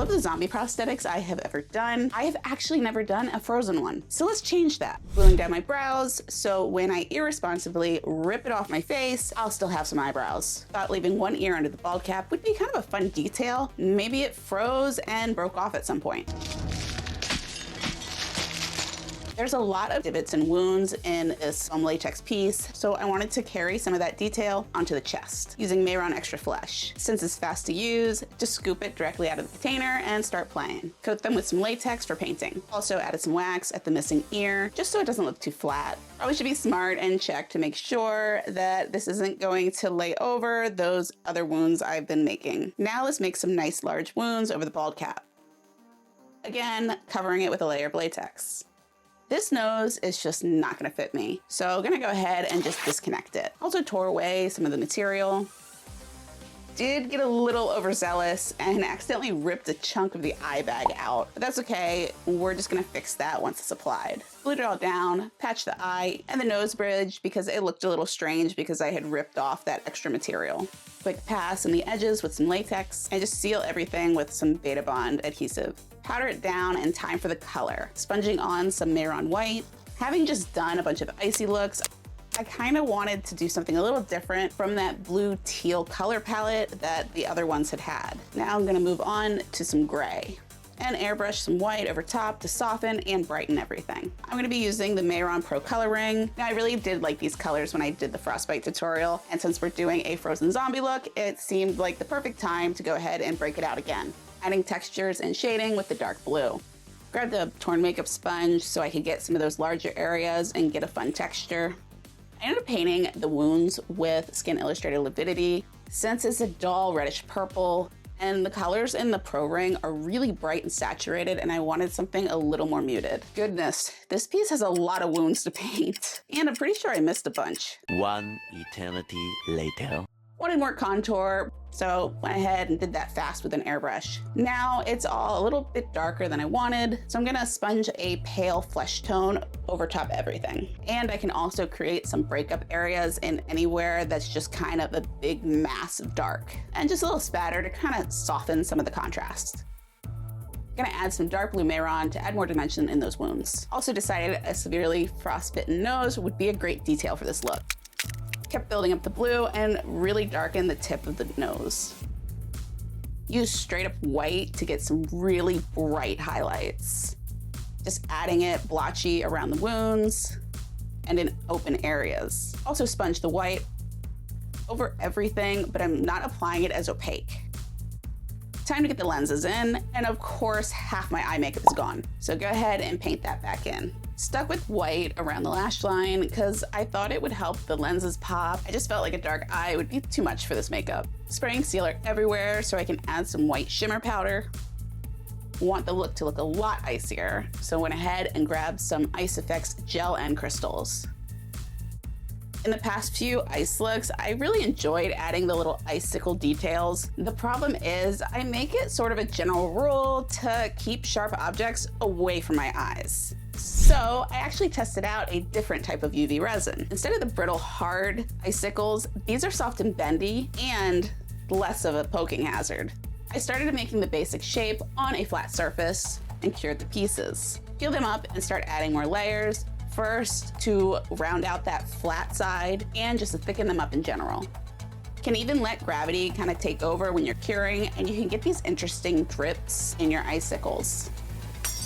of the zombie prosthetics I have ever done, I have actually never done a frozen one. So let's change that. Gluing down my brows, so when I irresponsibly rip it off my face, I'll still have some eyebrows. Thought leaving one ear under the bald cap would be kind of a fun detail. Maybe it froze and broke off at some point. There's a lot of divots and wounds in this latex piece, so I wanted to carry some of that detail onto the chest using Mehron Extra Flesh. Since it's fast to use, just scoop it directly out of the container and start playing. Coat them with some latex for painting. Also added some wax at the missing ear, just so it doesn't look too flat. Probably should be smart and check to make sure that this isn't going to lay over those other wounds I've been making. Now let's make some nice large wounds over the bald cap. Again, covering it with a layer of latex. This nose is just not gonna fit me, so I'm gonna go ahead and just disconnect it. Also tore away some of the material. Did get a little overzealous and accidentally ripped a chunk of the eye bag out, but that's okay. We're just gonna fix that once it's applied. Glued it all down, patched the eye and the nose bridge because it looked a little strange because I had ripped off that extra material. Quick pass in the edges with some latex and just seal everything with some Beta Bond adhesive. Powder it down and time for the color. Sponging on some Mehron white. Having just done a bunch of icy looks, I kind of wanted to do something a little different from that blue teal color palette that the other ones had had. Now I'm gonna move on to some gray and airbrush some white over top to soften and brighten everything. I'm gonna be using the Mehron Pro Color Ring. Now I really did like these colors when I did the frostbite tutorial, and since we're doing a frozen zombie look, it seemed like the perfect time to go ahead and break it out again. Adding textures and shading with the dark blue. Grabbed a torn makeup sponge so I could get some of those larger areas and get a fun texture. I ended up painting the wounds with Skin Illustrator Lividity. Since it's a dull reddish purple and the colors in the Pro Ring are really bright and saturated, and I wanted something a little more muted. Goodness, this piece has a lot of wounds to paint, and I'm pretty sure I missed a bunch. One eternity later. Wanted more contour, so went ahead and did that fast with an airbrush. Now it's all a little bit darker than I wanted, so I'm gonna sponge a pale flesh tone over top everything. And I can also create some breakup areas in anywhere that's just kind of a big mass of dark. And just a little spatter to kind of soften some of the contrast. Gonna add some dark blue Mehron to add more dimension in those wounds. Also decided a severely frostbitten nose would be a great detail for this look. Kept building up the blue and really darkened the tip of the nose. Used straight up white to get some really bright highlights. Just adding it blotchy around the wounds and in open areas. Also sponged the white over everything, but I'm not applying it as opaque. Time to get the lenses in, and of course half my eye makeup is gone. So go ahead and paint that back in. Stuck with white around the lash line because I thought it would help the lenses pop. I just felt like a dark eye would be too much for this makeup. Spraying sealer everywhere so I can add some white shimmer powder. Want the look to look a lot icier, so went ahead and grabbed some Ice Effects gel and crystals. In the past few ice looks, I really enjoyed adding the little icicle details. The problem is I make it sort of a general rule to keep sharp objects away from my eyes. So I actually tested out a different type of UV resin. Instead of the brittle, hard icicles, these are soft and bendy and less of a poking hazard. I started making the basic shape on a flat surface and cured the pieces. Peel them up and start adding more layers. First to round out that flat side and just to thicken them up in general. Can even let gravity kind of take over when you're curing, and you can get these interesting drips in your icicles.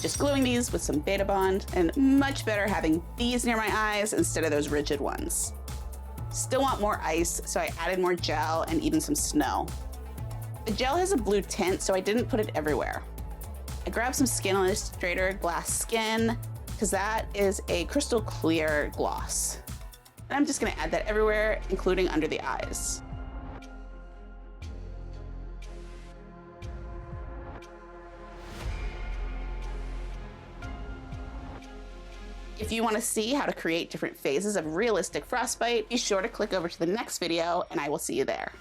Just gluing these with some Beta Bond, and much better having these near my eyes instead of those rigid ones. Still want more ice, so I added more gel and even some snow. The gel has a blue tint, so I didn't put it everywhere. I grabbed some Skin Illustrator Glass Skin, because that is a crystal clear gloss. And I'm just gonna add that everywhere, including under the eyes. If you want to see how to create different phases of realistic frostbite, be sure to click over to the next video and I will see you there.